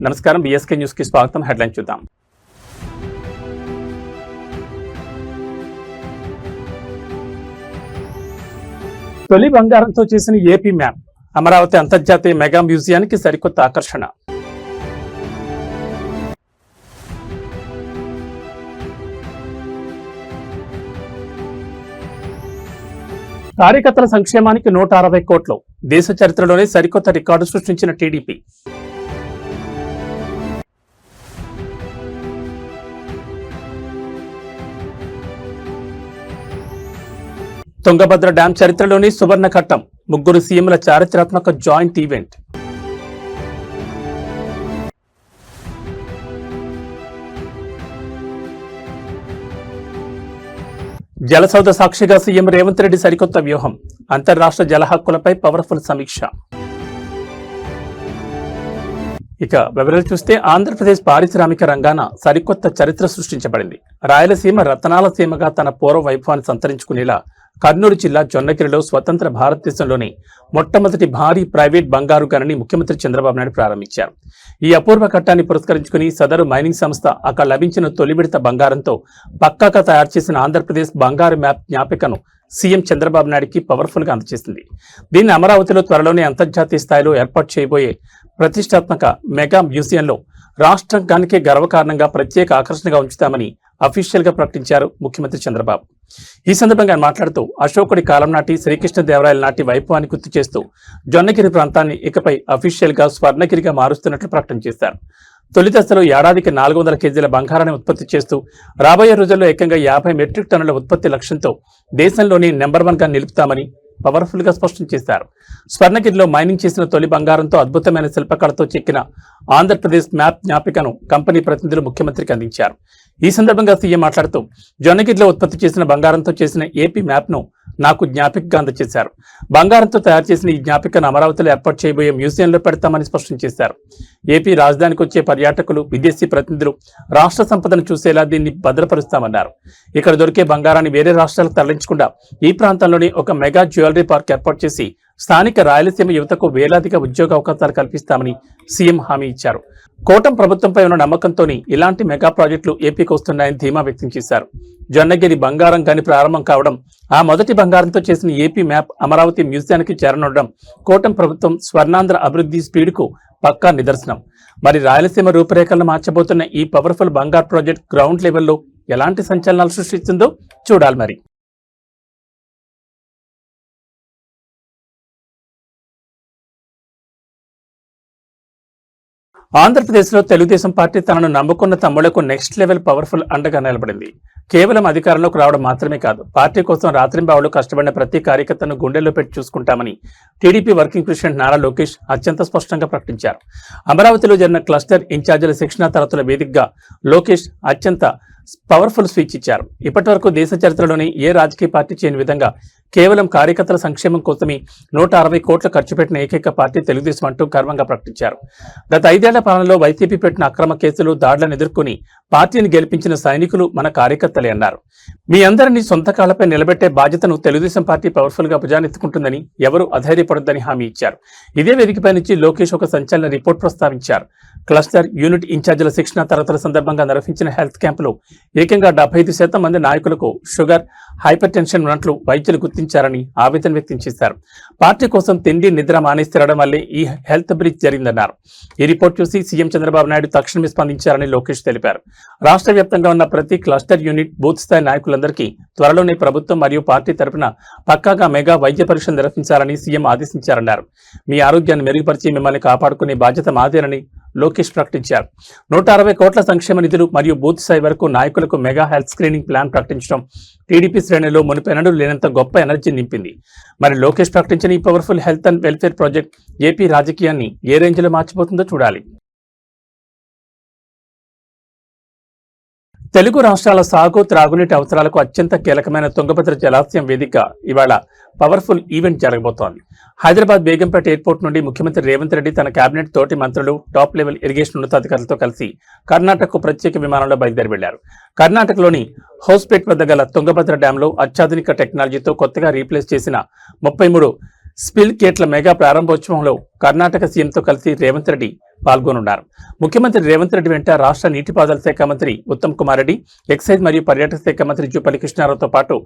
నమస్కారం, BSK news కి స్వాగతం. హెడ్లైన్ చూద్దాం. తొలి బంగారంతో చేసిన ఏపీ మ్యాప్ అమరావతి అంతర్జాతీయ మెగా మ్యూజియానికి సరికొత్త ఆకర్షణ. కార్యకర్తల సంక్షేమానికి 160 కోట్లు, దేశ చరిత్రలోనే సరికొత్త రికార్డు సృష్టించిన టీడీపీ. తుంగభద్ర డ్యాం చరిత్రలోని సువర్ణ ఘట్టం, ముగ్గురు సీఎంల చారిత్రాత్మక జాయింట్ ఈవెంట్. జలసౌధ సాక్షిగా సీఎం రేవంత్ రెడ్డి సరికొత్త వ్యూహం, అంతర్రాష్ట్ర జల హక్కులపై పవర్ఫుల్ సమీక్ష. ఇక వివరాలు చూస్తే ఆంధ్రప్రదేశ్ పారిశ్రామిక రంగాన సరికొత్త చరిత్ర సృష్టించబడింది. రాయలసీమ రతనాల సీమగా తన పూర్వ వైభవాన్ని సంతరించుకునేలా కర్నూలు జిల్లా జొన్నగిరిలో స్వతంత్ర భారతదేశంలోని మొట్టమొదటి భారీ ప్రైవేట్ బంగారు గనిని ముఖ్యమంత్రి చంద్రబాబు నాయుడు ప్రారంభించారు. ఈ అపూర్వ ఘట్టాన్ని పురస్కరించుకుని సదరు మైనింగ్ సంస్థ అక్కడ లభించిన తొలి విడత బంగారంతో పక్కాగా తయారు చేసిన ఆంధ్రప్రదేశ్ బంగారు మ్యాప్ జ్ఞాపికను సీఎం చంద్రబాబు నాయుడుకి పవర్ఫుల్ గా అందజేసింది. దీన్ని అమరావతిలో త్వరలోనే అంతర్జాతీయ స్థాయిలో ఏర్పాటు చేయబోయే ప్రతిష్టాత్మక మెగా మ్యూజియంలో రాష్ట్రానికే గర్వకారణంగా ప్రత్యేక ఆకర్షణగా ఉంచుతామని అఫీషియల్ గా ప్రకటించారు ముఖ్యమంత్రి చంద్రబాబు. ఈ సందర్భంగా మాట్లాడుతూ అశోకుడి కాలం నాటి శ్రీకృష్ణదేవరాయల నాటి వైభవాన్ని గుర్తు చేస్తూ జొన్నగిరి ప్రాంతాన్ని ఇకపై అఫీషియల్ గా స్వర్ణగిరిగా మారుస్తున్నట్లు ప్రకటన చేశారు. తొలి దశలో ఏడాదికి 400 కేజీల బంగారాన్ని ఉత్పత్తి చేస్తూ రాబోయే రోజుల్లో ఏకంగా 50 మెట్రిక్ టన్నుల ఉత్పత్తి లక్ష్యంతో దేశంలోని నెంబర్ 1 గా నిలుపుతామని పవర్ఫుల్ గా స్పష్టం చేశారు. స్వర్ణగిరిలో మైనింగ్ చేసిన తొలి బంగారంతో అద్భుతమైన శిల్పకళతో చెక్కిన ఆంధ్రప్రదేశ్ మ్యాప్ జ్ఞాపికను కంపెనీ ప్రతినిధులు ముఖ్యమంత్రికి అందించారు. ఈ సందర్భంగా సీఎం మాట్లాడుతూ జొన్నగిరిలో ఉత్పత్తి చేసిన బంగారంతో చేసిన ఏపీ మ్యాప్ ను నాకు జ్ఞాపికగా అందజేశారు. బంగారంతో తయారు చేసిన ఈ జ్ఞాపికను అమరావతిలో ఏర్పాటు చేయబోయే మ్యూజియంలో పెడతామని స్పష్టం చేశారు. ఏపీ రాజధానికి వచ్చే పర్యాటకులు, విదేశీ ప్రతినిధులు రాష్ట్ర సంపదను చూసేలా దీన్ని భద్రపరుస్తామన్నారు. ఇక్కడ దొరికే బంగారాన్ని వేరే రాష్ట్రాలకు తరలించకుండా ఈ ప్రాంతంలోని ఒక మెగా జ్యువెలరీ పార్క్ ఏర్పాటు చేసి స్థానిక రాయలసీమ యువతకు వేలాదిగా ఉద్యోగ అవకాశాలు కల్పిస్తామని సీఎం హామీ ఇచ్చారు. కూటమి ప్రభుత్వంపై ఉన్న నమ్మకంతోనే ఇలాంటి మెగా ప్రాజెక్టులు ఏపీకి వస్తున్నాయని ధీమా వ్యక్తం చేశారు. జొన్నగిరి బంగారం గని ప్రారంభం కావడం, ఆ మొదటి బంగారంతో చేసిన ఏపీ మ్యాప్ అమరావతి మ్యూజియానికి చేరనుండడం కూటమి ప్రభుత్వం స్వర్ణాంధ్ర అభివృద్ధి స్పీడ్కు పక్కా నిదర్శనం. మరి రాయలసీమ రూపురేఖలను మార్చబోతున్న ఈ పవర్ఫుల్ బంగారు ప్రాజెక్ట్ గ్రౌండ్ లెవెల్లో ఎలాంటి సంచలనాలు సృష్టిస్తుందో చూడాలి. మరి ఆంధ్రప్రదేశ్లో తెలుగుదేశం పార్టీ తనను నమ్ముకున్న తమ్ముళ్లకు నెక్స్ట్ లెవెల్ పవర్ఫుల్ అండగా నిలబడింది. కేవలం అధికారంలోకి రావడం మాత్రమే కాదు, పార్టీ కోసం రాత్రింబావులు కష్టపడిన ప్రతి కార్యకర్తను గుండెల్లో పెట్టి చూసుకుంటామని TDP working president Nara Lokesh అత్యంత స్పష్టంగా ప్రకటించారు. అమరావతిలో జరిగిన క్లస్టర్ ఇన్ఛార్జీల శిక్షణా తరగతుల వేదికగా లోకేష్ అత్యంత పవర్ఫుల్ స్పీచ్ ఇచ్చారు. ఇప్పటి వరకు దేశ చరిత్రలోని ఏ రాజకీయ పార్టీ చేయని విధంగా కేవలం కార్యకర్తల సంక్షేమం కోసమే 160 కోట్లు ఖర్చు పెట్టిన ఏకైక పార్టీ తెలుగుదేశం అంటూ గర్వంగా ప్రకటించారు. గత 5 ఏళ్ల పాలనలో వైసీపీ పెట్టిన అక్రమ కేసులు, దాడులను ఎదుర్కొని పార్టీని గెలిపించిన సైనికులు మన కార్యకర్తలే అన్నారు. మీ అందరినీ సొంత కాళ్లపై నిలబెట్టే బాధ్యతను తెలుగుదేశం పార్టీ పవర్ఫుల్ గా భుజానెత్తుకుంటుందని, ఎవరూ అధైర్యపడొద్దని హామీ ఇచ్చారు. ఇదే వేదికపై నుంచి లోకేష్ ఒక సంచలన రిపోర్ట్ ప్రస్తావించారు. క్లస్టర్ యూనిట్ ఇన్ఛార్జీల శిక్షణ తరగతుల సందర్భంగా నిర్వహించిన హెల్త్ క్యాంపులో ఏకంగా 75% మంది నాయకులకు షుగర్, హైపర్ టెన్షన్ ఉన్నట్లు వైద్యులు గుర్తించారని ఆవేదన వ్యక్తం చేశారు. పార్టీ కోసం తిండి, నిద్ర మానేసి తిరగడం వల్లే ఈ హెల్త్ బ్రీచ్ జరిగిందన్నారు. ఈ రిపోర్ట్ చూసి సీఎం చంద్రబాబు నాయుడు తక్షణమే స్పందించారని లోకేష్ తెలిపారు. రాష్ట్ర వ్యాప్తంగా ఉన్న ప్రతి క్లస్టర్ యూనిట్, బూత్ స్థాయి నాయకులందరికీ త్వరలోనే ప్రభుత్వం మరియు పార్టీ తరపున పక్కాగా మెగా వైద్య పరీక్షలు నిర్వహించాలని సీఎం ఆదేశించారన్నారు. మీ ఆరోగ్యాన్ని మెరుగుపరిచి మిమ్మల్ని కాపాడుకునే బాధ్యత మాదేనని లోకేష్ ప్రకటించారు. 160 కోట్ల సంక్షేమ నిధులు మరియు బూత్ స్థాయి వరకు నాయకులకు మెగా హెల్త్ స్క్రీనింగ్ ప్లాన్ ప్రకటించడం టీడీపీ శ్రేణిలో మునుపెన్నడూ లేనంత గొప్ప ఎనర్జీ నింపింది. మరి లోకేష్ ప్రకటించిన ఈ powerful health and welfare project AP రాజకీయాన్ని ఏ రేంజ్ లో మార్చిపోతుందో చూడాలి. తెలుగు రాష్ట్రాల సాగు, త్రాగునీటి అవసరాలకు అత్యంత కీలకమైన తుంగభద్ర జలాశయం వేదిక ఇవాళ పవర్ఫుల్ ఈవెంట్ జరగబోతోంది. హైదరాబాద్ బేగంపేట ఎయిర్పోర్ట్ నుండి ముఖ్యమంత్రి రేవంత్ రెడ్డి తన కేబినెట్ తోటి మంత్రులు, టాప్ లెవెల్ ఇరిగేషన్ ఉన్నతాధికారులతో కలిసి కర్ణాటకకు ప్రత్యేక విమానంలో బయలుదేరి వెళ్లారు. కర్ణాటకలోని హౌస్పేట్ వద్ద గల తుంగభద్ర డ్యాంలో అత్యాధునిక టెక్నాలజీతో కొత్తగా రీప్లేస్ చేసిన 33 స్పిల్ గేట్ల మెగా ప్రారంభోత్సవంలో కర్ణాటక సీఎంతో కలిసి రేవంత్ రెడ్డి పాల్గొనున్నారు. ముఖ్యమంత్రి రేవంత్ రెడ్డి వెంట రాష్ట్ర నీటిపారుదల శాఖ మంత్రి ఉత్తమ్ కుమార్ రెడ్డి, ఎక్సైజ్ మరియు పర్యాటక శాఖ మంత్రి జూపల్లి కృష్ణారావుతో పాటు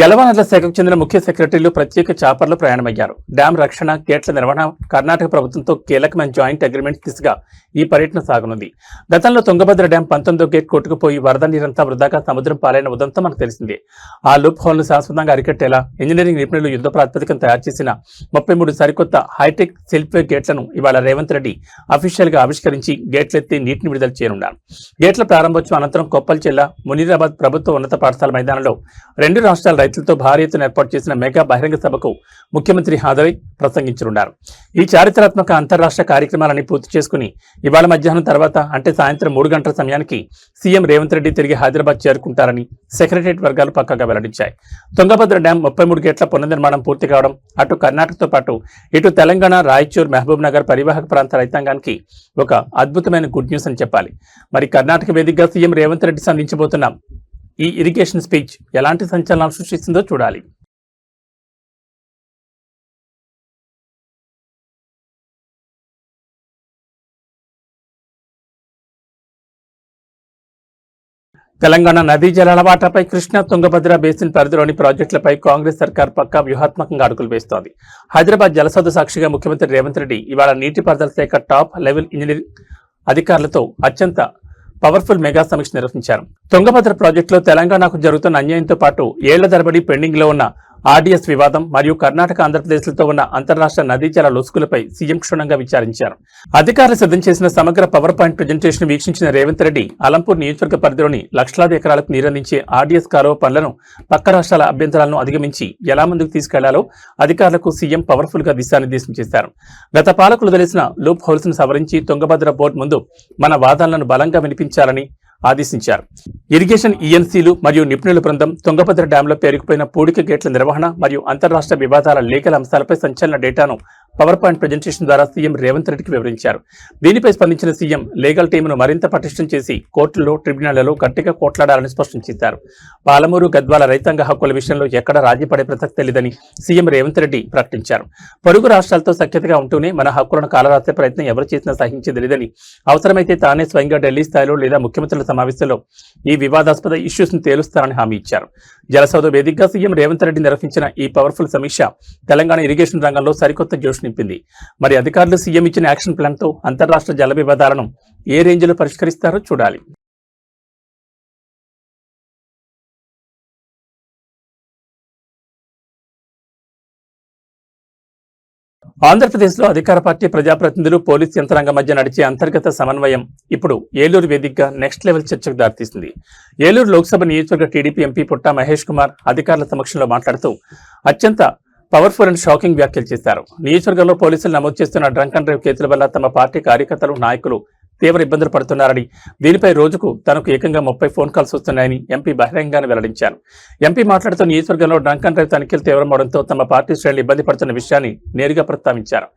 జలవనరుల శాఖకు చెందిన ముఖ్య సెక్రటరీలు ప్రత్యేక చాపర్లు ప్రయాణమయ్యారు. డ్యాం రక్షణ, గేట్ల నిర్వహణ, కర్ణాటక ప్రభుత్వంతో కీలకమైన జాయింట్ అగ్రిమెంట్స్ దిశగా ఈ పర్యటన సాగనుంది. గతంలో తుంగభద్ర డ్యాం 19వ గేట్ కొట్టుకుపోయి వరద నీరంతా వృధాగా సముద్రం పాలైన ఉదంతం మనకు తెలిసిందే. ఆ లూప్ హోల్ను శాశ్వతంగా అరికట్టేలా ఇంజనీరింగ్ నిపుణులు యుద్ధ ప్రాతిపదికన తయారు చేసిన 33 సరికొత్త హైటెక్ సెల్ఫ్వే గేట్లను ఇవాళ రేవంత్ రెడ్డి అఫీషియల్ గా ఆవిష్కరించి గేట్లెత్తి నీటిని విడుదల చేయనున్నారు. గేట్ల ప్రారంభోత్సవం అనంతరం కొప్పల్ జిల్లా మునీరాబాద్ ప్రభుత్వ ఉన్నత పాఠశాల మైదానంలో 2 రాష్ట్రాల రైతులతో భారీ ఎత్తున ఏర్పాటు చేసిన మెగా బహిరంగ సభకు ముఖ్యమంత్రి హాజరై ప్రసంగించనున్నారు. ఈ చారిత్రాత్మక అంతర్రాష్ట్ర కార్యక్రమాలని పూర్తి చేసుకుని ఇవాళ మధ్యాహ్నం తర్వాత అంటే సాయంత్రం 3 గంటల సమయానికి సీఎం రేవంత్ రెడ్డి తిరిగి హైదరాబాద్ చేరుకుంటారని సెక్రటరియట్ వర్గాలు పక్కాగా వెల్లడించాయి. తుంగభద్ర డ్యాం 33 గేట్ల పునర్నిర్మాణం పూర్తి కావడం అటు కర్ణాటకతో పాటు ఇటు తెలంగాణ, రాయచూర్, మహబూబ్ నగర్ పరివాహక ప్రాంత రైతాంగానికి ఒక అద్భుతమైన గుడ్ న్యూస్ అని చెప్పాలి. మరి కర్ణాటక వేదికగా సీఎం రేవంత్ రెడ్డి సంధించబోతున్న ఈ ఇరిగేషన్ స్పీచ్ ఎలాంటి సంచలనాలు సృష్టిస్తుందో చూడాలి. తెలంగాణ నదీ జలాల వాటాపై కృష్ణా, తుంగభద్ర బేసిన్ పరిధిలోని ప్రాజెక్టులపై కాంగ్రెస్ సర్కార్ పక్కా వ్యూహాత్మకంగా అడుగులు వేస్తోంది. హైదరాబాద్ జలసౌధ సాక్షిగా ముఖ్యమంత్రి రేవంత్ రెడ్డి ఇవాళ నీటిపారుదల శాఖ టాప్ లెవెల్ ఇంజనీరింగ్ అధికారులతో అత్యంత పవర్ఫుల్ మెగా సమీక్ష నిర్వహించారు. తుంగభద్ర ప్రాజెక్టులో తెలంగాణకు జరుగుతున్న అన్యాయంతో పాటు ఏళ్ల తరబడి పెండింగ్ లో ఉన్న ఆర్డీఎస్ వివాదం మరియు కర్ణాటక, ఆంధ్రప్రదేశ్లతో ఉన్న అంతర్రాష్ట్ర నదీ జల లొసుగులపై సీఎం క్షుణ్ణంగా విచారించారు. అధికారులు సిద్ధం చేసిన సమగ్ర పవర్ పాయింట్ ప్రెజెంటేషన్ వీక్షించిన రేవంత్ రెడ్డి అలంపూర్ నియోజకవర్గ పరిధిలోని లక్షలాది ఎకరాలకు నీరందించే ఆర్డీఎస్ కాలువ పనులను పక్క రాష్ట్రాల అభ్యంతరాలను అధిగమించి ఎలా ముందుకు తీసుకెళ్లాలో అధికారులకు సీఎం పవర్ఫుల్ గా దిశానిర్దేశం చేశారు. గత పాలకులు తెలిసిన లూప్ హోల్స్ ను సవరించి తుంగభద్ర బోర్డు ముందు మన వాదనలను బలంగా వినిపించాలని ఆదేశించారు. ఇరిగేషన్ ఈఎన్సీలు మరియు నిపుణుల బృందం తుంగభద్ర డ్యాంలో పేరుకుపోయిన పూడిక గేట్ల నిర్వహణ మరియు అంతర్రాష్ట్ర వివాదాల లీగల్ అంశాలపై సంచలన డేటాను పవర్ పాయింట్ ప్రెజెంటేషన్ ద్వారా సీఎం రేవంత్ రెడ్డికి వివరించారు. దీనిపై స్పందించిన సీఎం లీగల్ టీమును మరింత పటిష్టం చేసి కోర్టుల్లో, ట్రిబ్యునళ్లలో గట్టిగా కోట్లాడాలని స్పష్టం చేశారు. పాలమూరు, గద్వాల రైతాంగ హక్కుల విషయంలో ఎక్కడ రాజీ పడే ప్రసక్తే లేదని సీఎం రేవంత్ రెడ్డి ప్రకటించారు. పొరుగు రాష్ట్రాలతో సఖ్యతగా ఉంటూనే మన హక్కులను కాలరాసే ప్రయత్నం ఎవరు చేసినా సహించేది లేదని, అవసరమైతే తానే స్వయంగా ఢిల్లీ స్థాయిలో లేదా ముఖ్యమంత్రుల సమావేశంలో ఈ వివాదాస్పద ఇష్యూస్ ను తేలుస్తారని హామీ ఇచ్చారు. జలసౌధ వేదికగా సీఎం రేవంత్ రెడ్డి నిర్వహించిన ఈ పవర్ఫుల్ సమీక్ష తెలంగాణ ఇరిగేషన్ రంగంలో సరికొత్త జోష్ నింపింది. మరి అధికారులు సీఎం ఇచ్చిన యాక్షన్ ప్లాన్ తో అంతర్రాష్ట్ర జల వివాదాలను ఏ రేంజ్ లో పరిష్కరిస్తారో చూడాలి. ఆంధ్రప్రదేశ్లో అధికార పార్టీ, ప్రజాప్రతినిధులు, పోలీసు యంత్రాంగం మధ్య నడిచే అంతర్గత సమన్వయం ఇప్పుడు ఏలూరు వేదికగా నెక్స్ట్ లెవెల్ చర్చకు దారితీసింది. ఏలూరు లోక్సభ నియోజకవర్గ టీడీపీ ఎంపీ పుట్టా మహేష్ కుమార్ అధికారుల సమక్షంలో మాట్లాడుతూ అత్యంత పవర్ఫుల్ అండ్ షాకింగ్ వ్యాఖ్యలు చేశారు. నియోజకవర్గంలో పోలీసులు నమోదు చేస్తున్న డ్రంక్ అండ్ డ్రైవ్ కేసుల వల్ల తమ పార్టీ కార్యకర్తలు, నాయకులు తీవ్ర ఇబ్బందులు పడుతున్నారని, దీనిపై రోజుకు తనకు ఏకంగా 30 ఫోన్ కాల్స్ వస్తున్నాయని ఎంపీ బహిరంగంగానే వెల్లడించారు. ఎంపీ మాట్లాడుతూ నియోజకవర్గంలో డ్రంక్ అండ్ డ్రైవ్ తనిఖీలు తీవ్రమవడంతో తమ పార్టీ శ్రేణులు ఇబ్బంది పడుతున్న విషయాన్ని నేరుగా ప్రస్తావించారు.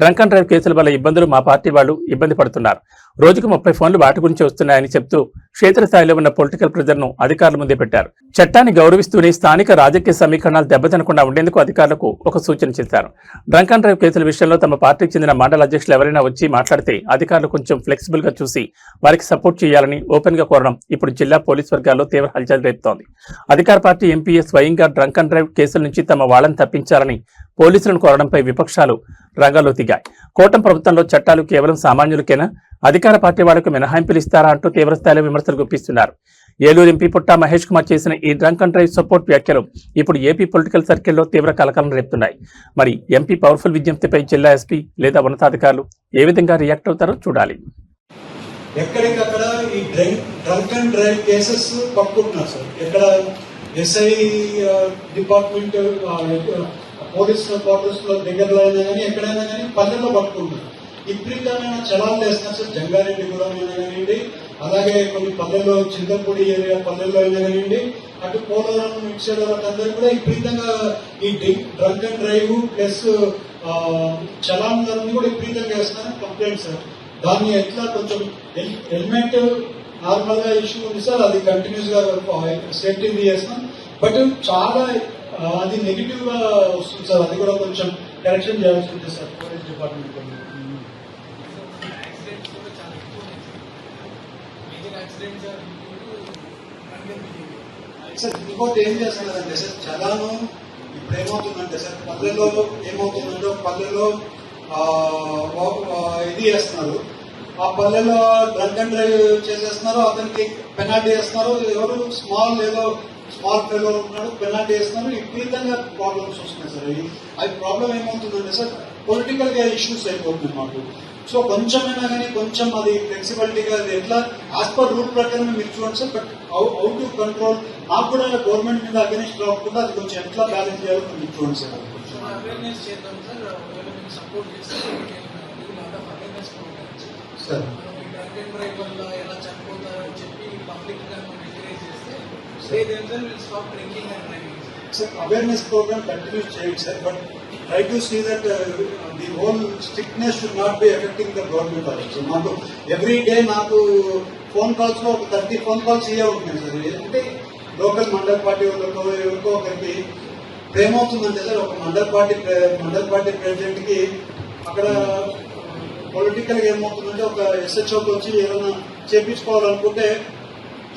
డ్రంక్ అండ్ డ్రైవ్ కేసుల వల్ల ఇబ్బందులు మా పార్టీ వాళ్ళు ఇబ్బంది పడుతున్నారు. రోజుకు 30 ఫోన్లు వాటి గురించి వస్తున్నాయని చెప్తూ క్షేత్రస్థాయిలో ఉన్న పొలిటికల్ ప్రెజర్ ను అధికారుల ముందే పెట్టారు. చట్టాన్ని గౌరవిస్తూనే స్థానిక రాజకీయ సమీకరణాలు దెబ్బతినకుండా ఉండేందుకు అధికారులకు ఒక సూచన చేశారు. డ్రంక్ అండ్ డ్రైవ్ కేసుల విషయంలో తమ పార్టీకి చెందిన మండల అధ్యక్షులు ఎవరైనా వచ్చి మాట్లాడితే అధికారులు కొంచెం ఫ్లెక్సిబుల్ గా చూసి వారికి సపోర్ట్ చేయాలని ఓపెన్ గా కోరడం ఇప్పుడు జిల్లా పోలీస్ వర్గాల్లో తీవ్ర హల్చల్ రేపుతోంది. అధికార పార్టీ ఎంపీఏ స్వయంగా డ్రంక్ అండ్ డ్రైవ్ కేసుల నుంచి తమ వాళ్ళని తప్పించాలని పోలీసులను కోరడంపై విపక్షాలు రంగంలో దిగాయి. కూటమి ప్రభుత్వంలో చట్టాలు కేవలం సామాన్యులకేనా, అధికార పార్టీ వాళ్లకు మినహాయింపులు ఇస్తారా అంటూ తీవ్రస్థాయిలో విమర్శలు గుప్పిస్తున్నారు. ఏలూరు ఎంపీ పుట్టా మహేష్ కుమార్ చేసిన ఈ డ్రంక్ అండ్ డ్రైవ్ సపోర్ట్ వ్యాఖ్యలు ఇప్పుడు ఏపీ పొలిటికల్ సర్కిల్లో తీవ్ర కలకలం రేపుతున్నాయి. మరి ఎంపీ పవర్ఫుల్ విజ్ఞప్తిపై జిల్లా ఎస్పీ లేదా ఉన్నతాధికారులు ఏ విధంగా రియాక్ట్ అవుతారో చూడాలి. ఎక్కడికక్కడ ఈ డ్రంక్ అండ్ డ్రైవ్ కేసెస్ పట్టుకుంటున్నారు సార్. ఎక్కడ ఎస్ఐ డిపార్ట్మెంట్, పోలీస్ క్వార్టర్స్ లో దగ్గరలో అయినా కానీ ఎక్కడైనా కానీ పల్లెల్లో పట్టుకుంటున్నారు. విపరీతమైన చలాలు వేస్తున్నారు సార్. జంగారెడ్డి కూడా అయినా కానివ్వండి, అలాగే కొన్ని పల్లెల్లో, చింతపూడి ఏరియా పల్లెల్లో అయినా కానివ్వండి, అటు పోలవరం ఇటు సైడ్ వాళ్ళందరూ కూడా విపరీతంగా ఈ డ్రంక్ అండ్ డ్రైవ్ ప్లస్ చలాన్లన్నీ కూడా విపరీతంగా వేస్తున్నారని కంప్లైంట్ సార్. దాన్ని ఎట్లా కొంచెం హెల్మెట్ నార్మల్ గా ఇష్యూ ఉంది సార్, అది కంటిన్యూస్ గా సేఫ్టీ చేస్తాం. బట్ చాలా అది నెగిటివ్ గా వస్తుంది సార్. అది కూడా కొంచెం కరెక్షన్ చేయాల్సి ఉంటుంది sir police department. accidents are due to drunken behavior. Sir ఇంకోటి ఏం చేస్తున్నారంటే సార్ చలాను ఇప్పుడు ఏమవుతుందంటే సార్ పల్లెల్లో ఏమవుతుందంటే పల్లెలో ఇది చేస్తున్నారు, ఆ పల్లెలో డ్రంక్ అండ్ డ్రైవ్ చేసేస్తున్నారు, అతనికి పెనాల్టీ వేస్తున్నారు, ఎవరు స్మాల్ ఫెలో ఉన్నాడు పెనాల్టీ వేస్తున్నారు, విపరీతంగా ప్రాబ్లమ్స్ వస్తున్నాయి సార్. అది ప్రాబ్లం ఏమవుతుందంటే సార్ పొలిటికల్ గా ఇష్యూస్ అయిపోతుంది మాకు. సో కొంచెమైనా కానీ కొంచెం అది ఫ్లెక్సిబిలిటీగా ఎట్లా యాజ్ పర్ రూల్ ప్రకారం మీరు చూడండి sir. But how to control నాకు కూడా గవర్నమెంట్ మీద అగెనిస్ట్ రాకుండా అది కొంచెం ఎట్లా బ్యాలెన్స్ చేయాలో మీరు చూడండి సార్. అవేర్నెస్ చేద్దాం సార్, ఒకవేళ మీకు సపోర్ట్ చేస్తే awareness programs sir drunk and drive వల్ల ఎలా చనిపోతారో అని చెప్పి పబ్లిక్ గా ఎంకరేజ్ చేస్తే they themselves will stop drinking and driving. Sir, awareness program continues change, sir, but try to see that the whole strictness should not be affecting the government also. Not every day నాకు phone calls లో ఒక 30 phone calls ఇవే ఉంటున్నాయి sir. అంటే local మండల party వాళ్ళతో ఎవరికో ఒకరికి ఏమవుతుందంటే సార్, ఒక మండల పార్టీ ప్రెసిడెంట్ కి అక్కడ పొలిటికల్ గా ఏమవుతుందంటే ఒక ఎస్హెచ్ఓకి వచ్చి ఏదైనా చేపించుకోవాలనుకుంటే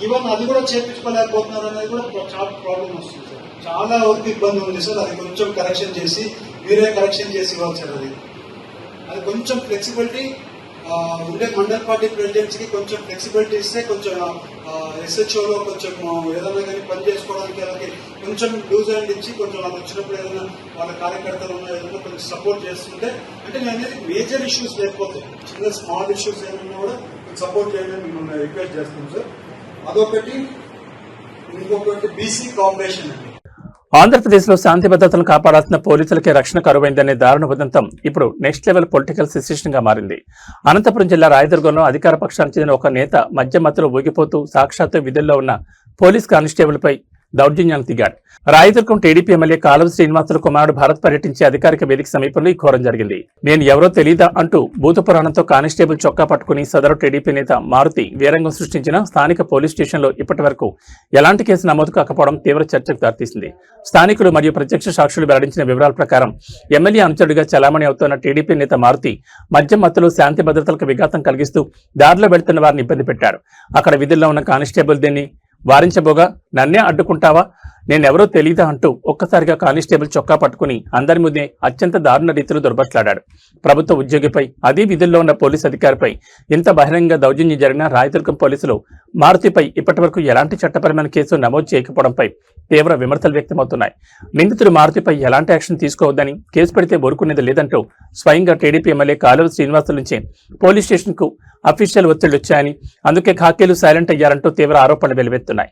ఈవెన్ అది కూడా చేయించుకోలేకపోతున్నారు అనేది కూడా చాలా ప్రాబ్లం వస్తుంది సార్. చాలా వరకు ఇబ్బంది ఉంది సార్. అది కొంచెం కరెక్షన్ చేసి మీరే కరెక్షన్ చేసి ఇవ్వాలి సార్. అది కొంచెం ఫ్లెక్సిబిలిటీ ఉండే మండల పార్టీ ప్రెసిడెంట్స్ కి కొంచెం ఫ్లెక్సిబిలిటీ ఇస్తే కొంచెం ఎస్హెచ్ఓలో కొంచెం ఏదైనా కానీ పని చేసుకోవడానికి వాళ్ళకి కొంచెం లూజ్ హ్యాండ్ ఇచ్చి కొంచెం వాళ్ళకి వచ్చినప్పుడు ఏదైనా వాళ్ళ కార్యకర్తలు ఏదైనా కొంచెం సపోర్ట్ చేస్తుంటే, అంటే నేను అనేది మేజర్ ఇష్యూస్ లేకపోతే చిన్న స్మాల్ ఇష్యూస్ ఏమన్నా కూడా సపోర్ట్ చేయాలని మిమ్మల్ని రిక్వెస్ట్ చేస్తున్నాం సార్. అదొకటి. ఇంకొకటి బీసీ కాంపిటీషన్ అండి. ఆంధ్రప్రదేశ్లో శాంతి భద్రతలను కాపాడాల్సిన పోలీసులకే రక్షణ కరువైందనే దారుణ ఉదంతం ఇప్పుడు నెక్స్ట్ లెవెల్ పొలిటికల్ సిచ్యుయేషన్ గా మారింది. అనంతపురం జిల్లా రాయదుర్గంలో అధికార పక్షానికి చెందిన ఒక నేత మధ్య మత్తులో ఊగిపోతూ సాక్షాత్తు విధుల్లో ఉన్న పోలీస్ కానిస్టేబుల్ పై దౌర్జన్యానికి దిగాడు. రాయదుర్గం టీడీపీ ఎమ్మెల్యే కాలువ శ్రీనివాసులు కుమారుడు భారత్ పర్యటించే అధికారిక వేదిక సమీపంలో ఈ ఘోరం జరిగింది. నేను ఎవరో తెలీదా అంటూ భూత పురాణంతో కానిస్టేబుల్ చొక్కా పట్టుకుని సదరు టీడీపీ నేత మారుతి వీరంగం సృష్టించిన స్థానిక పోలీస్ స్టేషన్లో ఇప్పటి వరకు ఎలాంటి కేసు నమోదు కాకపోవడం తీవ్ర చర్చకు దారితీసింది. స్థానికులు మరియు ప్రత్యక్ష సాక్షులు వెల్లడించిన వివరాల ప్రకారం ఎమ్మెల్యే అనుచరుడిగా చలామణి అవుతున్న టీడీపీ నేత మారుతి మద్యం మత్తులో శాంతి భద్రతలకు విఘాతం కలిగిస్తూ దారిలో వెళ్తున్న వారిని ఇబ్బంది పెట్టాడు. అక్కడ విధుల్లో ఉన్న కానిస్టేబుల్ దీన్ని వారించబోగా నన్నే అడ్డుకుంటావా, నేనెవరో తెలీదా అంటూ ఒక్కసారిగా కానిస్టేబుల్ చొక్కా పట్టుకుని అందరి ముందే అత్యంత దారుణ రీతిలో దుర్భట్లాడాడు. ప్రభుత్వ ఉద్యోగిపై, అదే విధుల్లో ఉన్న పోలీసు అధికారిపై ఇంత బహిరంగ దౌర్జన్యం జరిగిన రాయదుర్గం పోలీసులు మారుతిపై ఇప్పటివరకు ఎలాంటి చట్టపరమైన కేసు నమోదు చేయకపోవడంపై తీవ్ర విమర్శలు వ్యక్తమవుతున్నాయి. నిందితుడు మారుతిపై ఎలాంటి యాక్షన్ తీసుకోవద్దని, కేసు పెడితే ఊరుకునేది లేదంటూ స్వయంగా టీడీపీ ఎమ్మెల్యే కాలువ శ్రీనివాసుల నుంచి పోలీస్ స్టేషన్ కు అఫీషియల్ ఒత్తిళ్లు వచ్చాయని, అందుకే ఖాకీలు సైలెంట్ అయ్యారంటూ తీవ్ర ఆరోపణలు వెలువెత్తున్నాయి.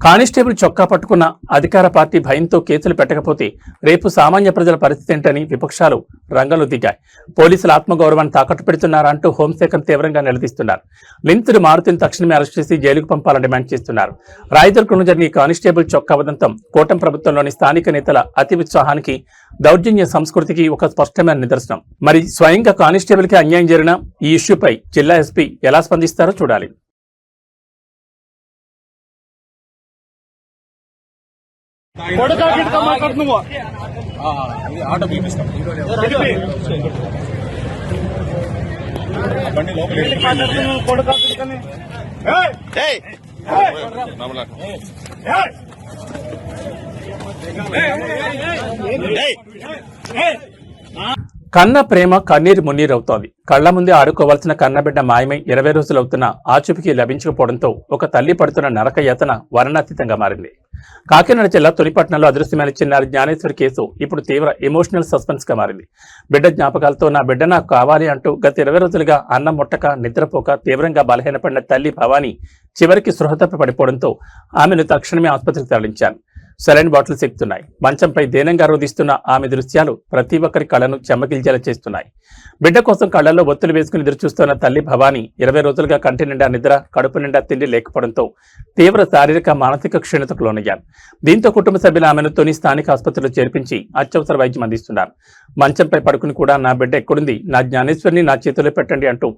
కానిస్టేబుల్ చొక్కా పట్టుకున్న అధికార పార్టీ భయంతో కేసులు పెట్టకపోతే రేపు సామాన్య ప్రజల పరిస్థితి ఏంటని విపక్షాలు రంగంలో దిగాయి. పోలీసుల ఆత్మగౌరవాన్ని తాకట్టు పెడుతున్నారా అంటూ హోంశాఖను తీవ్రంగా నిలదీస్తున్నారు. నిందితుడు మారుతిని తక్షణమే అరెస్ట్ చేసి జైలుకు పంపాలని డిమాండ్ చేస్తున్నారు. రాయదుర్గంలో జరిగిన కానిస్టేబుల్ చొక్కా ఉదంతం కూటమి ప్రభుత్వంలోని స్థానిక నేతల అతి ఉత్సాహానికి, దౌర్జన్య సంస్కృతికి ఒక స్పష్టమైన నిదర్శనం. మరి స్వయంగా కానిస్టేబుల్ కి అన్యాయం జరిగిన ఈ ఇష్యూపై జిల్లా ఎస్పీ ఎలా స్పందిస్తారో చూడాలి. ఆటో పిలిపిస్తాం బండి కన్న ప్రేమ కన్నీరు మున్నీరవుతోంది. కళ్ల ముందే ఆడుకోవాల్సిన కన్నబిడ్డ మాయమై 20 రోజులవుతున్నా ఆచూపికి లభించకపోవడంతో ఒక తల్లి పడుతున్న నరక యాతన వర్ణాతీతంగా మారింది. కాకినాడ జిల్లా తొలిపట్నంలో అదృశ్యమైన చిన్నారి జ్ఞానేశ్వరి కేసు ఇప్పుడు తీవ్ర ఎమోషనల్ సస్పెన్స్ గా మారింది. బిడ్డ జ్ఞాపకాలతో నా బిడ్డ నాకు కావాలి అంటూ గత 20 రోజులుగా అన్నం ముట్టక నిద్రపోక తీవ్రంగా బలహీనపడిన తల్లి భవానీ చివరికి స్పృహ తప్పి పడిపోవడంతో ఆమెను తక్షణమే ఆసుపత్రికి తరలించారు. Saline bottles ఎక్కుతున్నాయి. మంచంపై దీనంగా రోధిస్తున్న ఆమె దృశ్యాలు ప్రతి ఒక్కరి కళ్ళను చెమ్మగిల్చేలా చేస్తున్నాయి. బిడ్డ కోసం కళ్లలో ఒత్తులు వేసుకుని ఎదురుచూస్తున్న తల్లి భవానీ 20 రోజులుగా కంటి నిండా నిద్ర, కడుపు నిండా తిండి లేకపోవడంతో తీవ్ర శారీరక మానసిక క్షీణతకు లోనయ్యారు. దీంతో కుటుంబ సభ్యులు ఆమెను తొని స్థానిక ఆసుపత్రిలో చేర్పించి అత్యవసర వైద్యం అందిస్తున్నారు. మంచంపై పడుకుని కూడా నా బిడ్డ ఎక్కడుంది, నా జ్ఞానేశ్వరిని నా చేతిలో పెట్టండి అంటూ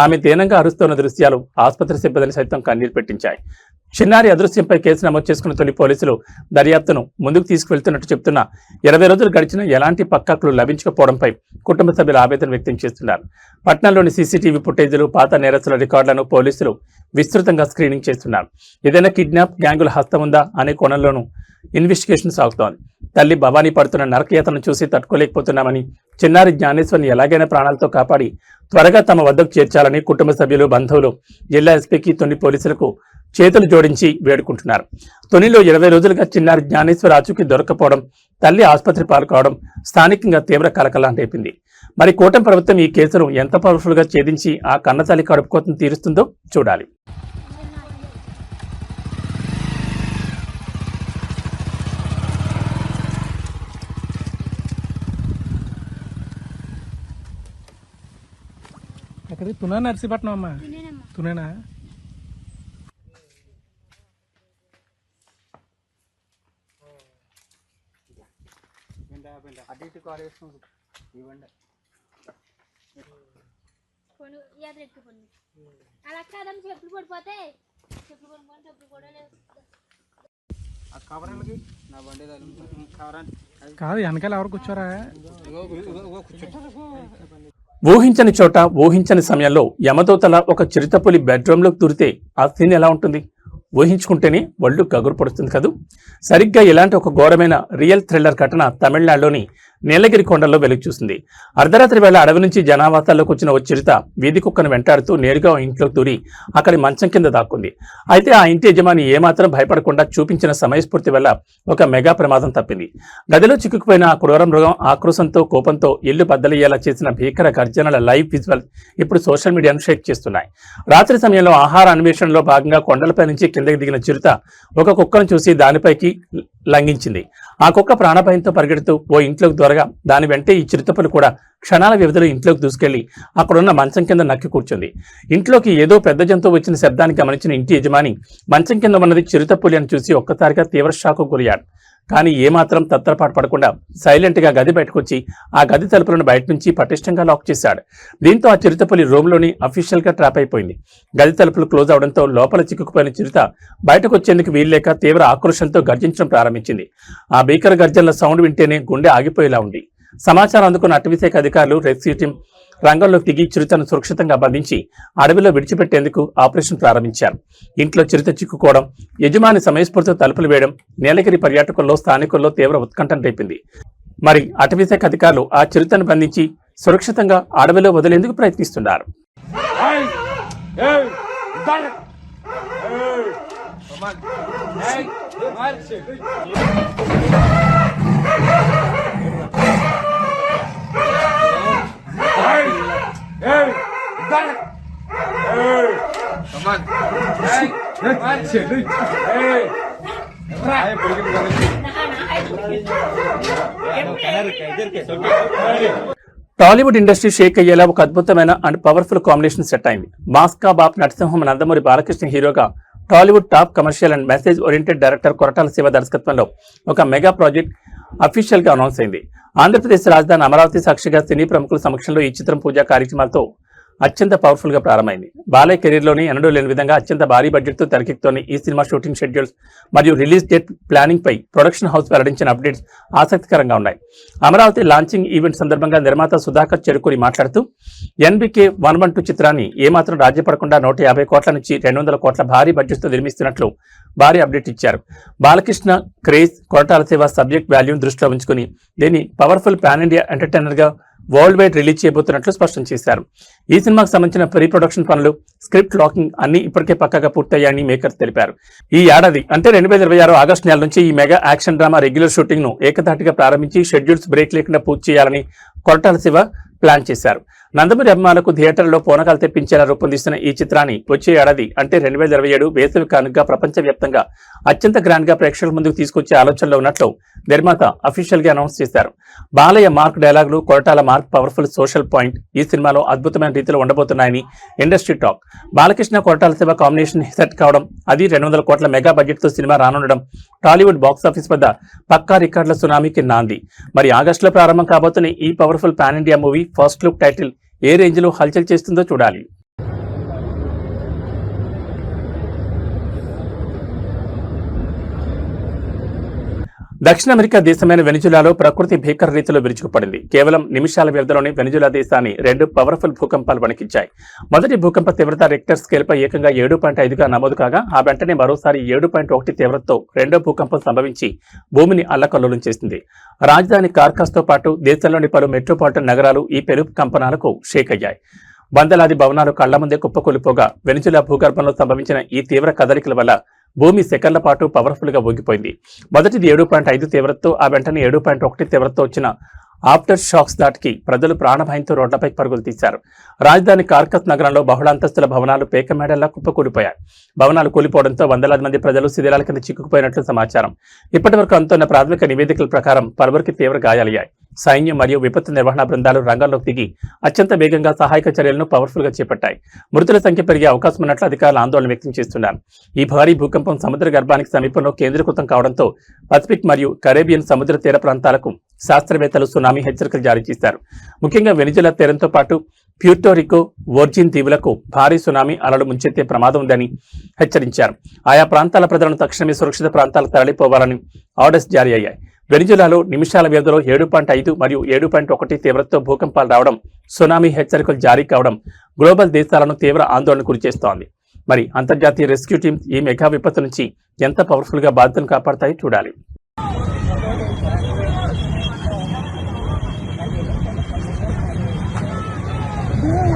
ఆమె దీనంగా అరుస్తున్న దృశ్యాలు ఆసుపత్రి సిబ్బందిని సైతం కన్నీరు పెట్టించాయి. చిన్నారి అదృశ్యంపై కేసు నమోదు చేసుకున్న తొలి పోలీసులు దర్యాప్తును ముందుకు తీసుకువెళ్తున్నట్టు చెప్తున్నా 20 రోజులు గడిచినా ఎలాంటి పక్కాకులు లభించకపోవడంపై కుటుంబ సభ్యులు ఆవేదన వ్యక్తం చేస్తున్నారు. పట్నంలోని సీసీటీవీ ఫుటేజీలు, పాత నేరస్తుల రికార్డులను పోలీసులు విస్తృతంగా స్క్రీనింగ్ చేస్తున్నారు. ఏదైనా కిడ్నాప్, గ్యాంగుల హస్తం ఉందా అనే కోణంలోనూ ఇన్వెస్టిగేషన్ సాగుతోంది. తల్లి భవానీ పడుతున్న నరకయాతను చూసి తట్టుకోలేకపోతున్నామని, చిన్నారి జ్ఞానేశ్వర్ని ఎలాగైనా ప్రాణాలతో కాపాడి త్వరగా తమ వద్దకు చేర్చాలని కుటుంబ సభ్యులు, బంధువులు జిల్లా ఎస్పీకి, తుని పోలీసులకు చేతులు జోడించి వేడుకుంటున్నారు. తునిలో 20 రోజులుగా చిన్నారి జ్ఞానేశ్వర్ ఆచూకీ దొరకపోవడం, తల్లి ఆసుపత్రి పాల్గొవడం స్థానికంగా తీవ్ర కలకలం రేపింది. మరి కూటమి ప్రభుత్వం ఈ కేసును ఎంత పవర్ఫుల్ గా ఛేదించి ఆ కన్నతల్లి కడుపుకోతను తీరుస్తుందో చూడాలి. ఎక్కడి తునా నర్సీపట్నం అమ్మా? తునేనా? అలా కాదని చెప్పులు పడిపోతే చెప్పులు కొనుక్కొని చెప్పులు కూడా లేవు. కాదు, వెనకాల ఎవరు కూర్చోరా? ఊహించని చోట, ఊహించని సమయంలో యమదూతల ఒక చిరుతపులి బెడ్రూమ్లోకి దూరితే ఆ సీన్ ఎలా ఉంటుంది? ఊహించుకుంటేనే ఒళ్ళు గగురు పడుతుంది కదూ. సరిగ్గా ఇలాంటి ఒక ఘోరమైన రియల్ థ్రిల్లర్ ఘటన తమిళనాడులోని నీలగిరి కొండల్లో వెలుగు చూసింది. అర్ధరాత్రి వేళ అడవి నుంచి జనావాసాల్లోకి వచ్చిన ఓ చిరుత వీధి కుక్కను వెంటాడుతూ నేరుగా ఇంట్లోకి దూరి అక్కడి మంచం కింద దాక్కుంది. అయితే ఆ ఇంటి యజమాని ఏమాత్రం భయపడకుండా చూపించిన సమయస్ఫూర్తి వల్ల ఒక మెగా ప్రమాదం తప్పింది. గదిలో చిక్కుకుపోయిన ఆ క్రూర మృగం ఆక్రోశంతో, కోపంతో ఇల్లు బద్దలయ్యేలా చేసిన భీకర గర్జనల లైవ్ విజువల్ ఇప్పుడు సోషల్ మీడియాను షేక్ చేస్తున్నాయి. రాత్రి సమయంలో ఆహార అన్వేషణలో భాగంగా కొండలపై నుంచి కిందకి దిగిన చిరుత ఒక కుక్కను చూసి దానిపైకి లంఘించింది. ఆ కుక్క ప్రాణభయంతో పరిగెడుతూ ఓ ఇంట్లోకి దూరగా దాని వెంటే ఈ చిరుతపులి కూడా క్షణాల వ్యవధిలో ఇంట్లోకి దూసుకెళ్లి అక్కడున్న మంచం కింద నక్కి కూర్చుంది. ఇంట్లోకి ఏదో పెద్ద జంతువు వచ్చిన శబ్దాన్ని గమనించిన ఇంటి యజమాని మంచం కింద ఉన్నది చిరుతపులి అని చూసి ఒక్కసారిగా తీవ్ర షాకు గురయ్యాడు. కానీ ఏమాత్రం తత్తరపాటు పడకుండా సైలెంట్ గా గది బయటకు వచ్చి ఆ గది తలుపులను బయట నుంచి పటిష్టంగా లాక్ చేశాడు. దీంతో ఆ చిరుతపులి రూమ్లోని అఫీషియల్ గా ట్రాప్ అయిపోయింది. గది తలుపులు క్లోజ్ అవడంతో లోపల చిక్కుకుపోయిన చిరుత బయటకు వచ్చేందుకు వీల్లేక తీవ్ర ఆక్రోశంతో గర్జించడం ప్రారంభించింది. ఆ భీకర గర్జనల సౌండ్ వింటేనే గుండె ఆగిపోయేలా ఉంది. సమాచారం అందుకున్న అటవీశాఖ అధికారులు, రెస్క్యూ టీం రంగంలోకి దిగి చిరుతను సురక్షితంగా బంధించి అడవిలో విడిచిపెట్టేందుకు ఆపరేషన్ ప్రారంభించారు. ఇంట్లో చిరుత చిక్కుకోవడం, యజమాని సమయస్ఫూర్తితో తలుపులు వేయడం నీలగిరి పర్యాటకుల్లో, స్థానికుల్లో తీవ్ర ఉత్కంఠను రేపింది. మరి అటవీశాఖ అధికారులు ఆ చిరుతను బంధించి సురక్షితంగా అడవిలో వదిలేందుకు ప్రయత్నిస్తున్నారు. టాలీవుడ్ ఇండస్ట్రీ షేక్ అయ్యేలా ఒక అద్భుతమైన అండ్ పవర్ఫుల్ కాంబినేషన్ సెట్ అయింది. మాస్కా బాప్ నరసింహం నందమూరి బాలకృష్ణ హీరోగా Tollywood top commercial and message oriented director Koratala Shiva దర్శకత్వంలో ఒక మెగా ప్రాజెక్ట్ అఫీషియల్ గా అనౌన్స్ అయింది. ఆంధ్రప్రదేశ్ రాజధాని అమరావతి సాక్షిగా సినీ ప్రముఖుల సమక్షంలో ఈ చిత్రం పూజా కార్యక్రమాలతో అత్యంత పవర్ఫుల్ గా ప్రారంభమైంది. బాలయ్య కెరీర్ లోని ఎన్నడూ లేని విధంగా అత్యంత భారీ బడ్జెట్ తో తెరకెక్కుతోన్న ఈ సినిమా షూటింగ్ షెడ్యూల్స్ మరియు రిలీజ్ డేట్ ప్లానింగ్ పై ప్రొడక్షన్ హౌస్ వెల్లడించిన అప్డేట్స్ ఆసక్తికరంగా ఉన్నాయి. అమరావతి లాంచింగ్ ఈవెంట్ సందర్భంగా నిర్మాత సుధాకర్ చెరుకూరి మాట్లాడుతూ NBK 112 చిత్రాన్ని ఏమాత్రం రాజ్యపడకుండా 150 కోట్ల నుంచి 200 కోట్ల భారీ బడ్జెట్ తో నిర్మిస్తున్నట్లు భారీ అప్డేట్ ఇచ్చారు. బాలకృష్ణ క్రేజ్, కొరటాల శివ సబ్జెక్ట్ వాల్యూని దృష్టిలో ఉంచుకుని దీన్ని పవర్ఫుల్ పాన్ ఇండియా ఎంటర్టైనర్ గా వరల్డ్ వైడ్ రిలీజ్ చేయబోతున్నట్లు స్పష్టం చేశారు. ఈ సినిమాకు సంబంధించిన ప్రీ ప్రొడక్షన్ పనులు, స్క్రిప్ట్ లాకింగ్ అన్ని ఇప్పటికే పక్కగా పూర్తయ్యాయని మేకర్స్ తెలిపారు. ఈ ఏడాది అంటే 2026 ఆగస్టు నెల నుంచి ఈ mega action drama regular shooting ను ఏకధాటిగా ప్రారంభించి షెడ్యూల్స్ బ్రేక్ లేకుండా పూర్తి చేయాలని కొరటాల శివ ప్లాన్ చేశారు. నందమూరి అభిమానులకు థియేటర్లో పూనకాలు తెప్పించేలా రూపొందిస్తున్న ఈ చిత్రాన్ని వచ్చే ఏడాది అంటే 2027 వేసవి కానుకగా ప్రపంచవ్యాప్తంగా అత్యంత గ్రాండ్ గా ప్రేక్షకుల ముందుకు తీసుకొచ్చే ఆలోచనలో ఉన్నట్లు నిర్మాత అఫీషియల్ గా అనౌన్స్ చేశారు. బాలయ్య మార్క్ డైలాగులు, Koratala mark powerful social point ఈ సినిమాలో అద్భుతమైన రీతిలో ఉండబోతున్నాయని industry talk. Balakrishna Koratala Siva combination set కావడం, అది 200 కోట్ల మెగా బడ్జెట్ తో సినిమా రానుండడం టాలీవుడ్ బాక్సాఫీస్ వద్ద పక్కా రికార్డుల సునామీకి నాంది. మరి ఆగస్టులో ప్రారంభం కాబోతున్న ఈ powerful pan India movie first look title ఏ రేంజ్ లో హల్చల్ చేస్తుందో చూడాలి. దక్షిణ అమెరికా దేశమైన వెనిజులాలో ప్రకృతి భీకర రీతిలో విరుచుకుపడింది. కేవలం నిమిషాల వ్యవధిలోనే వెనిజులా దేశాన్ని 2 పవర్ఫుల్ భూకంపాలు వణికించాయి. మొదటి భూకంప తీవ్రత రిక్టర్ స్కేల్పై ఏకంగా 7.5గా నమోదు కాగా ఆ వెంటనే మరోసారి 7.1 తీవ్రతతో రెండో భూకంపం సంభవించి భూమిని అల్లకల్లోలం చేసింది. రాజధాని కార్కాస్తో పాటు దేశంలోని పలు మెట్రోపాలిటన్ నగరాలు ఈ పెను కంపనాలకు షేక్ అయ్యాయి. వందలాది భవనాలు కళ్ల ముందే కుప్పకూలిపోగా వెనిజులా భూగర్భంలో సంభవించిన ఈ తీవ్ర కదలికల వల్ల భూమి సెకన్ల పాటు పవర్ఫుల్ గా ఊగిపోయింది. మొదటిది 7.5 తీవ్రతతో ఆ వెంటనే 7.1 తీవ్రతతో వచ్చిన ఆఫ్టర్ షాక్స్ దాటికి ప్రజలు ప్రాణభయంతో రోడ్లపై పరుగులు తీశారు. రాజధాని కార్కస్ నగరంలో బహుళాంతస్తుల భవనాలు పేకమేడల్లా కుప్పకూలిపోయాయి. భవనాలు కూలిపోవడంతో వందలాది మంది ప్రజలు శిథిలాల కింద చిక్కుకుపోయినట్లు సమాచారం. ఇప్పటి వరకు అందుతున్న ప్రాథమిక నివేదికల ప్రకారం పలువురికి తీవ్ర గాయాలయ్యాయి. సైన్యం మరియు విపత్తు నిర్వహణ బృందాలు రంగంలోకి దిగి అత్యంత వేగంగా సహాయక చర్యలను పవర్ఫుల్ గా చేపట్టాయి. మృతుల సంఖ్య పెరిగే అవకాశం ఉన్నట్లు అధికారులు ఆందోళన వ్యక్తం చేస్తున్నారు. ఈ భారీ భూకంపం సముద్ర గర్భానికి సమీపంలో కేంద్రీకృతం కావడంతో పసిఫిక్ మరియు కరేబియన్ సముద్ర తీర ప్రాంతాలకు శాస్త్రవేత్తలు సునామీ హెచ్చరికలు జారీ చేశారు. ముఖ్యంగా వెనిజులా తీరంతో పాటు ప్యూర్టోరికో, వర్జిన్ దీవులకు భారీ సునామీ అలలు ముంచెత్తే ప్రమాదం ఉందని హెచ్చరించారు. ఆయా ప్రాంతాల ప్రజలను తక్షణమే సురక్షిత ప్రాంతాలకు తరలిపోవాలని ఆర్డర్స్ జారీ అయ్యాయి. వెనిజులాలో నిమిషాల వ్యవధిలో 7.5 మరియు 7.1 తీవ్రతతో భూకంపాలు రావడం, సునామీ హెచ్చరికలు జారీ కావడం గ్లోబల్ దేశాలను తీవ్ర ఆందోళనకు గురిచేస్తోంది. మరి అంతర్జాతీయ రెస్క్యూ టీమ్స్ ఈ మెగా విపత్తు నుంచి ఎంత పవర్ఫుల్ గా బాధ్యతను కాపాడతాయో చూడాలి.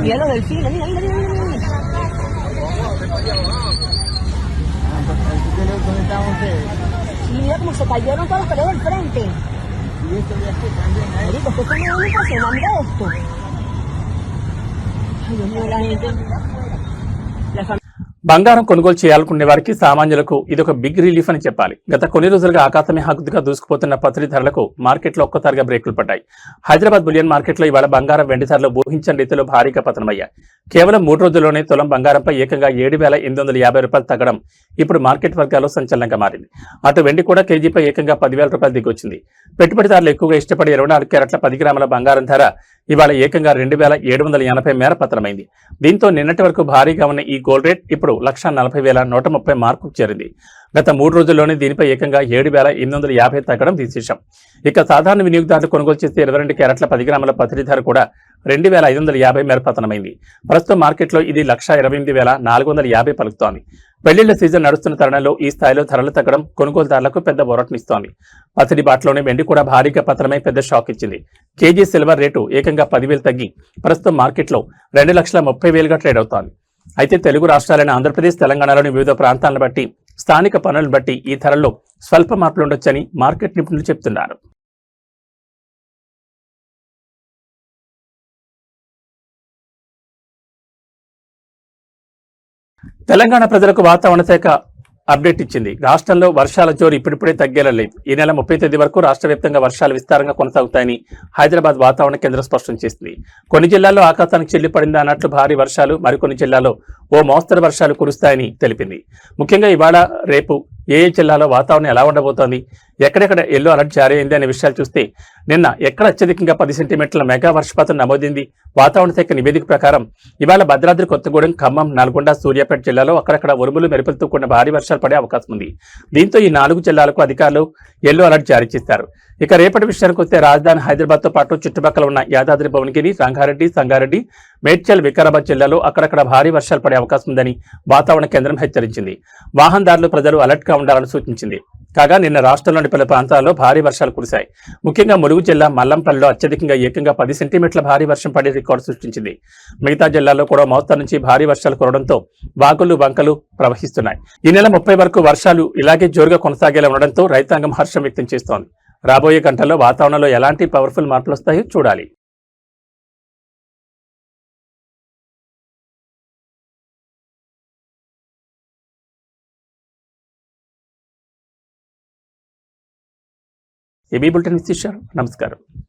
Mira lo del cine, mira, mira, mira, mira. Sí, mira cómo se cayeron todas las paredes del frente. Marico, esto es como una impresión, mira esto. Ay, Dios mío, la gente. La familia. బంగారం కొనుగోలు చేయాలనుకునే వారికి సామాన్యులకు ఇదొక big relief అని చెప్పాలి. గత కొన్ని రోజులుగా ఆకాశమే హద్దుగా దూసుకుపోతున్న పసిడి ధరలకు మార్కెట్లో ఒక్కసారిగా బ్రేకులు పడ్డాయి. హైదరాబాద్ బులియన్ మార్కెట్లో ఇవాళ బంగారం, వెండి ధరలు ఊహించని రీతిలో భారీగా పతనమయ్యాయి. కేవలం 3 రోజుల్లోనే తులం బంగారంపై ఏకంగా 7,850 రూపాయలు తగ్గడం ఇప్పుడు మార్కెట్ వర్గాల్లో సంచలనంగా మారింది. అటు వెండి కూడా కేజీపై ఏకంగా 10,000 రూపాయలు దిగొచ్చింది. పెట్టుబడిదారులు ఎక్కువగా ఇష్టపడే 24 క్యారెట్ల 10 గ్రాముల బంగారం ధర ఇవాళ ఏకంగా 2,780 మేర పతనమైంది. దీంతో నిన్నటి వరకు భారీగా ఉన్న ఈ గోల్డ్ రేట్ ఇప్పుడు 1,40,130 మార్కుకు చేరింది. గత 3 రోజుల్లోనే దీనిపై ఏకంగా 7,850 తగ్గడం విశేషం. ఇక సాధారణ వినియోగదారులు కొనుగోలు చేసే 22 క్యారెట్ల 10 గ్రాముల పసిడి ధర కూడా 2,550 మేర పతనమైంది. ప్రస్తుతం మార్కెట్లో ఇది 1,28,450 పలుకుతోంది. పెళ్లిళ్ల సీజన్ నడుస్తున్న తరుణంలో ఈ స్థాయిలో ధరలు తగ్గడం కొనుగోలుదారులకు పెద్ద ఊరటనిస్తోంది. పసిడి బాటలోనే వెండి కూడా భారీగా పతనమై పెద్ద షాక్ ఇచ్చింది. కేజీ సిల్వర్ రేటు ఏకంగా 10,000 తగ్గి ప్రస్తుతం మార్కెట్లో 2,30,000గా ట్రేడ్ అవుతోంది. అయితే తెలుగు రాష్ట్రాలైన ఆంధ్రప్రదేశ్, తెలంగాణలోని వివిధ ప్రాంతాలను బట్టి, స్థానిక పనులను బట్టి ఈ ధరల్లో స్వల్ప మార్పులు ఉండొచ్చని మార్కెట్ నిపుణులు చెబుతున్నారు. తెలంగాణ ప్రజలకు వాతావరణ శాఖ అప్డేట్ ఇచ్చింది. రాష్ట్రంలో వర్షాల జోరు ఇప్పుడిప్పుడే తగ్గేలా లేదు. ఈ నెల 30 తేదీ వరకు రాష్ట్ర వ్యాప్తంగా వర్షాలు విస్తారంగా కొనసాగుతాయని హైదరాబాద్ వాతావరణ కేంద్రం స్పష్టం చేసింది. కొన్ని జిల్లాల్లో ఆకాశానికి చెల్లిపడిందా అన్నట్లు భారీ వర్షాలు, మరికొన్ని జిల్లాల్లో ఓ మోస్తరు వర్షాలు కురుస్తాయని తెలిపింది. ముఖ్యంగా ఇవాళ, రేపు ఏ జిల్లాలో వాతావరణం ఎలా ఉండబోతోంది, ఎక్కడెక్కడ ఎల్లో అలర్ట్ జారీ అయింది అనే విషయాలు చూస్తే నిన్న ఎక్కడ అత్యధికంగా 10 సెంటీమీటర్ల మెగా వర్షపాతం నమోదైంది. వాతావరణ శాఖ నివేదిక ప్రకారం ఇవాళ భద్రాద్రి కొత్తగూడెం, ఖమ్మం, నల్గొండ, సూర్యాపేట జిల్లాలో అక్కడక్కడ ఉరుములు మెరుపులతో కూడిన భారీ వర్షాలు పడే అవకాశం ఉంది. దీంతో ఈ 4 జిల్లాలకు అధికారులు ఎల్లో అలర్ట్ జారీ చేశారు. ఇక రేపటి విషయానికి వస్తే రాజధాని హైదరాబాద్ తో పాటు చుట్టుపక్కల ఉన్న యాదాద్రి, భువనగిరి, రంగారెడ్డి, సంగారెడ్డి, మేడ్చల్, వికారాబాద్ జిల్లాలో అక్కడక్కడ భారీ వర్షాలు పడే అవకాశం ఉందని వాతావరణ కేంద్రం హెచ్చరించింది. వాహనదారులు, ప్రజలు అలర్ట్ గా ఉండాలని సూచించింది. కాగా నిన్న రాష్ట్రంలోని పలు ప్రాంతాల్లో భారీ వర్షాలు కురిశాయి. ముఖ్యంగా ములుగు జిల్లా మల్లంపల్లిలో అత్యధికంగా ఏకంగా 10 సెంటీమీటర్ల భారీ వర్షం పడే రికార్డు సృష్టించింది. మిగతా జిల్లాల్లో కూడా మోస్తరు నుంచి భారీ వర్షాలు కురవడంతో వాగులు, వంకలు ప్రవహిస్తున్నాయి. ఈ నెల 30 వరకు వర్షాలు ఇలాగే జోరుగా కొనసాగేలా ఉండడంతో రైతాంగం హర్షం వ్యక్తం చేస్తోంది. రాబోయే గంటల్లో వాతావరణంలో ఎలాంటి పవర్ఫుల్ మార్పులు వస్తాయో చూడాలి. ఏబీ బులెటిన్ ఇచ్చేశారు. నమస్కారం.